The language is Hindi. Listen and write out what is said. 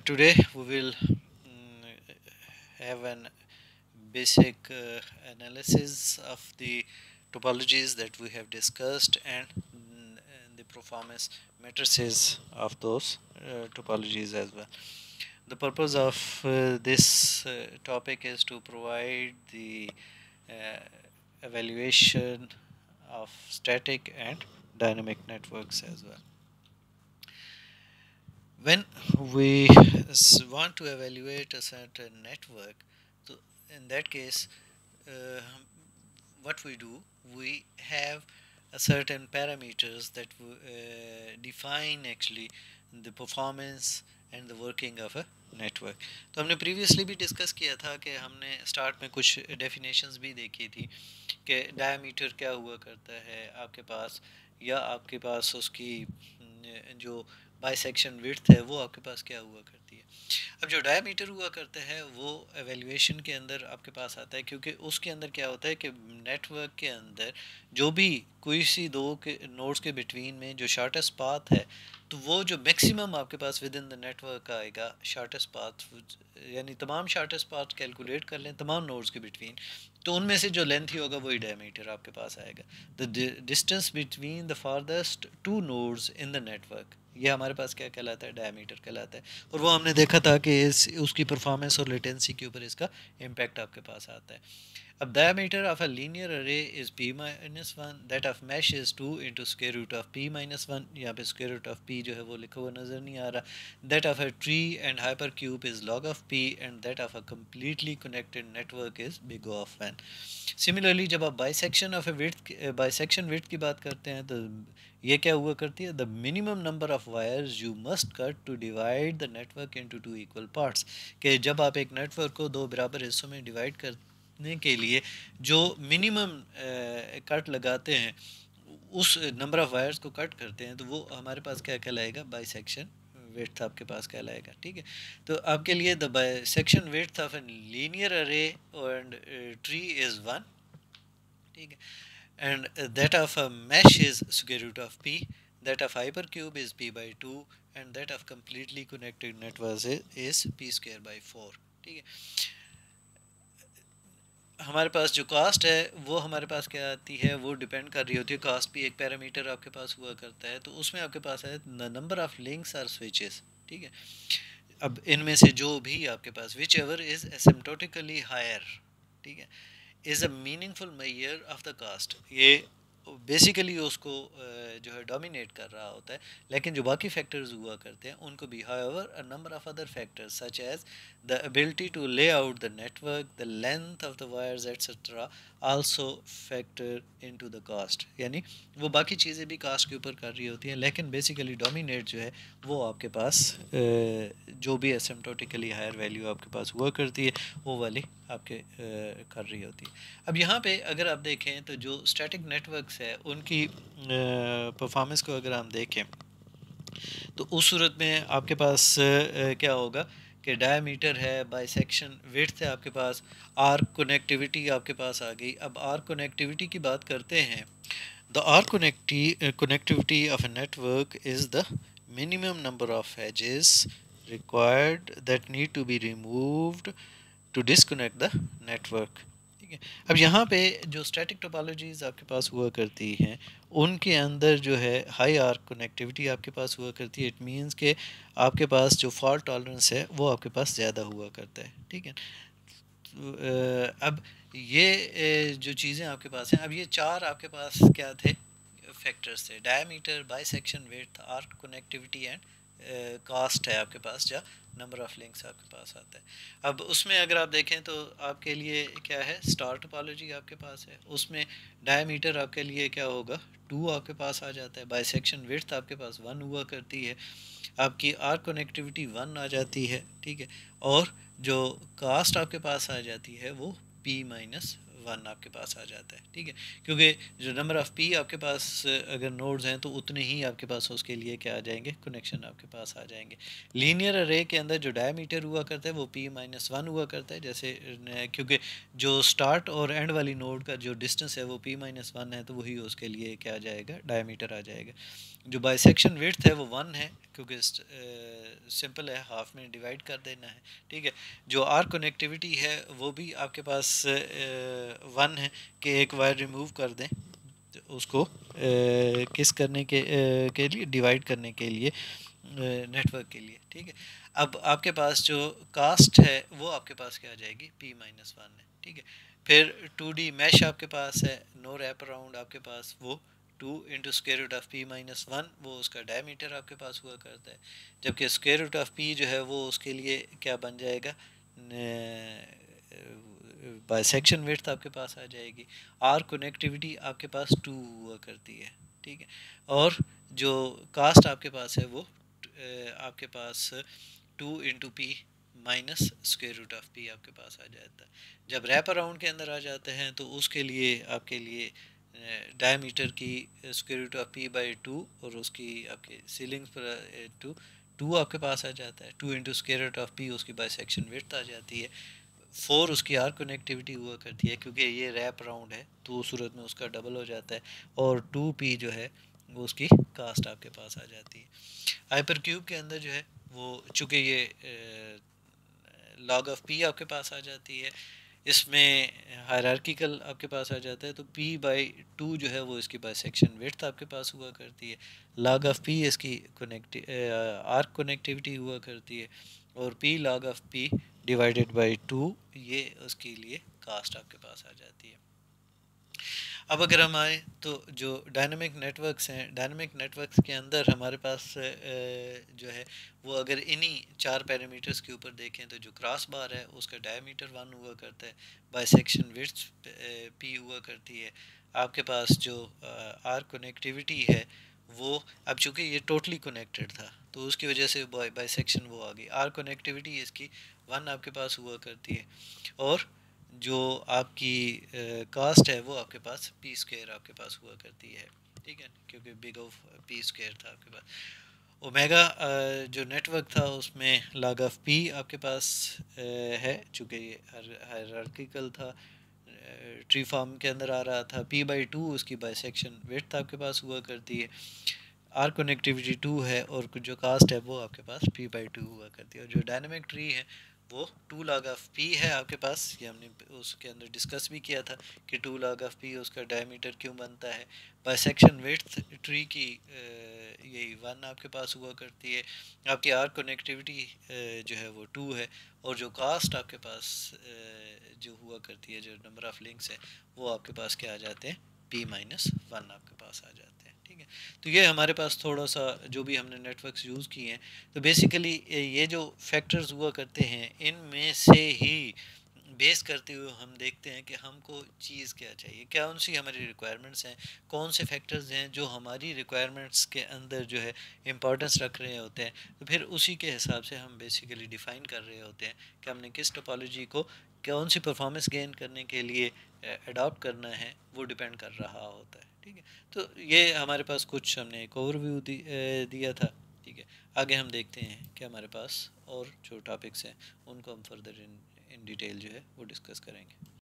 Today we will have an basic analysis of the topologies that we have discussed and the performance matrices of those topologies as well. The purpose of this topic is to provide the uh, evaluation of static and dynamic networks as well. When we want to evaluate a certain network, so in that case, uh, what we do, we have a certain parameters that define actually the performance and the working of a network. तो हमने प्रीवियसली भी डिस्कस किया था कि हमने स्टार्ट में कुछ डेफिनेशंस भी देखी थी कि डायमीटर क्या हुआ करता है आपके पास, या आपके पास उसकी जो बाइसेक्शन विड्थ है वो आपके पास क्या हुआ करती है. अब जो डायमीटर हुआ करता है वो एवेल्यूएशन के अंदर आपके पास आता है, क्योंकि उसके अंदर क्या होता है कि नेटवर्क के अंदर जो भी कोई सी दो के नोड्स के बिटवीन में जो शॉर्टेस्ट पाथ है, तो वो जो मैक्सिमम आपके पास विद इन द नेटवर्क आएगा शॉर्टेस्ट पाथ, यानी तमाम शॉर्टेस्ट पाथ कैलकुलेट कर लें तमाम नोड्स के बिटवीन, तो उनमें से जो लेंथ ही होगा वही डायमीटर आपके पास आएगा. The distance between the farthest two nodes in the network, ये हमारे पास क्या कहलाता है, डायमीटर कहलाता है. और वो हमने देखा था कि इस उसकी परफॉर्मेंस और लेटेंसी के ऊपर इसका इम्पैक्ट आपके पास आता है. अब diameter of a linear array is p minus 1, that of mesh is 2 into square root of p minus 1, यहाँ पे square root of p जो है वो लिखा हुआ नज़र नहीं आ रहा. That of a tree and hypercube is log of p, and that of a completely connected network is big O of n. Similarly जब आप bisection of a width bisection width की बात करते हैं, तो ये क्या हुआ करती है, the minimum number of wires you must cut to divide the network into two equal parts, कि जब आप एक नेटवर्क को दो बराबर हिस्सों में डिवाइड करने के लिए जो मिनिमम कट लगाते हैं, उस नंबर ऑफ वायर्स को कट करते हैं, तो वो हमारे पास क्या कहलाएगा, बाइसेक्शन विड्थ आपके पास कहलाएगा. ठीक है, तो आपके लिए the bisection width of an linear array and tree is 1. ठीक है, and that of a mesh is square root of p, that of hypercube is p by 2, and that of completely connected network is p square by 4. ठीक है, हमारे पास जो कास्ट है वो हमारे पास क्या आती है, वो डिपेंड कर रही होती है, कास्ट भी एक पैरामीटर आपके पास हुआ करता है, तो उसमें आपके पास है नंबर ऑफ लिंक्स और स्विचेस. ठीक है, अब इनमें से जो भी आपके पास whichever is asymptotically higher, ठीक है, is a meaningful measure of the cost. ये बेसिकली उसको जो है डोमिनेट कर रहा होता है, लेकिन जो बाकी फैक्टर्स हुआ करते हैं उनको भी. However a number of other factors such as the ability to lay out the network, the length of the wires etcetera also factor into the cost, यानी वो बाकी चीज़ें भी कास्ट के ऊपर कर रही होती हैं, लेकिन बेसिकली डोमिनेट जो है वो आपके पास जो भी एसिम्प्टोटिकली हायर वैल्यू आपके पास हुआ करती है वो वाली आपके कर रही होती है. अब यहाँ पे अगर आप देखें तो जो स्टैटिक नेटवर्क्स है उनकी परफॉर्मेंस को अगर हम देखें, तो उस सूरत में आपके पास क्या होगा कि डायमीटर है, बाइसेक्शन विड्थ है आपके पास, आर्क कनेक्टिविटी आपके पास आ गई. अब आर्क कनेक्टिविटी की बात करते हैं, the arc connectivity of a network is the minimum number of edges required that need to be removed to disconnect the network. ठीक है, अब यहाँ पे जो स्टैटिक टोपोलॉजीज आपके पास हुआ करती हैं उनके अंदर जो है हाई आर्क कनेक्टिविटी आपके पास हुआ करती है. इट मीन्स के आपके पास जो फॉल्ट टॉलरेंस है वो आपके पास ज़्यादा हुआ करता है. ठीक है, तो, अब ये जो चीज़ें आपके पास हैं, अब ये चार आपके पास क्या थे, फैक्टर्स थे, diameter, bisection width, arc connectivity and cost है आपके पास, जो नंबर ऑफ लिंक्स आपके पास आता है. अब उसमें अगर आप देखें तो आपके लिए क्या है, स्टार टोपोलॉजी आपके पास है, उसमें डायमीटर आपके लिए क्या होगा, 2 आपके पास आ जाता है, बाइसेक्शन विड्थ आपके पास 1 हुआ करती है, आपकी आर्क कनेक्टिविटी 1 आ जाती है. ठीक है, और जो कास्ट आपके पास आ जाती है वो p माइनस वन आपके पास आ जाता है, ठीक है। क्योंकि जो नंबर ऑफ़ पी आपके पास अगर नोड्स हैं तो उतने ही आपके पास उसके लिए क्या आ जाएंगे, कनेक्शन आपके पास आ जाएंगे। लीनियर अरे के अंदर जो डायमीटर हुआ करता है वो पी माइनस वन हुआ करता है, जैसे क्योंकि जो स्टार्ट और एंड वाली नोड का जो डिस्टेंस है वो पी माइनस वन है, तो वही उसके लिए क्या आ जाएगा, डायमीटर आ जाएगा। जो बाइसेक्शन विड्थ है वो वन है, क्योंकि सिंपल है, हाफ में डिवाइड कर देना है, ठीक है। जो आर कनेक्टिविटी है वो भी आपके पास वन है, कि एक वायर रिमूव कर दें तो उसको किस करने के लिए, डिवाइड करने के लिए नेटवर्क के लिए, ठीक है। अब आपके पास जो कास्ट है वो आपके पास क्या आ जाएगी, पी माइनस वन है, ठीक है। फिर 2D मैश आपके पास है, नो रैप अराउंड आपके पास, वो 2 into square root of P minus one, वो उसका डायमीटर आपके पास हुआ करता है। जबकि स्क्वायर रूट ऑफ पी जो है वो उसके लिए क्या बन जाएगा, बाइसेक्शन विड्थ आपके पास आ जाएगी। आर कनेक्टिविटी आपके पास 2 हुआ करती है, ठीक है। और जो कास्ट आपके पास है वो आपके पास 2 into P minus square root of P आपके पास आ जाता है। जब रैप अराउंड के अंदर आ जाते हैं तो उसके लिए आपके लिए डायमीटर की square root of P by two, और उसकी आपके सीलिंग्स पर टू आपके पास आ जाता है। 2 into square root of P उसकी बाइसेक्शन विड्थ आ जाती है। 4 उसकी आर कनेक्टिविटी हुआ करती है, क्योंकि ये रैप राउंड है तो उस सूरत में उसका डबल हो जाता है। और 2 पी जो है वो उसकी कास्ट आपके पास आ जाती है। हाइपर क्यूब के अंदर जो है वो चूँकि ये लॉग ऑफ पी आपके पास आ जाती है, इसमें हायरार्किकल आपके पास आ जाता है, तो पी बाई टू जो है वो इसकी बाइसेक्शन विड्थ आपके पास हुआ करती है। लॉग ऑफ पी इसकी आर्क कनेक्टिविटी हुआ करती है, और P log of P divided by two ये उसके लिए कास्ट आपके पास आ जाती है। अब अगर हम आए तो जो डायनामिक नेटवर्क्स हैं, डायनामिक नेटवर्क्स के अंदर हमारे पास जो है वो अगर इन्हीं 4 पैरामीटर्स के ऊपर देखें तो जो क्रॉस बार है उसका डायमीटर 1 हुआ करता है, बाइसेक्शन विड्थ पी हुआ करती है। आपके पास जो आर कनेक्टिविटी है वो, अब चूंकि ये टोटली कनेक्टेड था तो उसकी वजह से बाइसेक्शन वो आ गई, आर कनेक्टिविटी इसकी 1 आपके पास हुआ करती है। और जो आपकी कास्ट है वो आपके पास पी स्क्वायर आपके पास हुआ करती है, ठीक है, क्योंकि बिग ऑफ पी स्क्वायर था आपके पास। ओमेगा जो नेटवर्क था उसमें लॉग ऑफ पी आपके पास है, चूँकि ये हायरार्किकल था, ट्री फॉर्म के अंदर आ रहा था। पी बाई टू उसकी बाइसेक्शन विड्थ आपके पास हुआ करती है, आर कनेक्टिविटी 2 है, और जो कास्ट है वो आपके पास पी बाई टू हुआ करती है। और जो डायनेमिक ट्री है वो 2 log ऑफ पी है आपके पास, ये हमने उसके अंदर डिस्कस भी किया था कि 2 log ऑफ पी उसका डायमीटर क्यों बनता है। बाइसेक्शन विड्थ ट्री की यही 1 आपके पास हुआ करती है। आपकी आर कनेक्टिविटी जो है वो 2 है, और जो कास्ट आपके पास जो हुआ करती है, जो नंबर ऑफ लिंक्स है वो आपके पास क्या आ जाते हैं, पी माइनस वन आपके पास आ जाते हैं, ठीक है। तो ये हमारे पास थोड़ा सा जो भी हमने नेटवर्क्स यूज़ किए हैं, तो बेसिकली ये जो फैक्टर्स हुआ करते हैं इनमें से ही बेस करते हुए हम देखते हैं कि हमको चीज़ क्या चाहिए, क्या कौन सी हमारी रिक्वायरमेंट्स हैं, कौन से फैक्टर्स हैं जो हमारी रिक्वायरमेंट्स के अंदर जो है इंपॉर्टेंस रख रहे होते हैं। तो फिर उसी के हिसाब से हम बेसिकली डिफ़ाइन कर रहे होते हैं कि हमने किस टोपोलॉजी को कौन सी परफॉर्मेंस गेन करने के लिए अडॉप्ट करना है, वो डिपेंड कर रहा होता है, ठीक है। तो ये हमारे पास कुछ हमने एक ओवरव्यू दिया था, ठीक है। आगे हम देखते हैं कि हमारे पास और जो टॉपिक्स हैं उनको हम फर्दर इन डिटेल जो है वो डिस्कस करेंगे।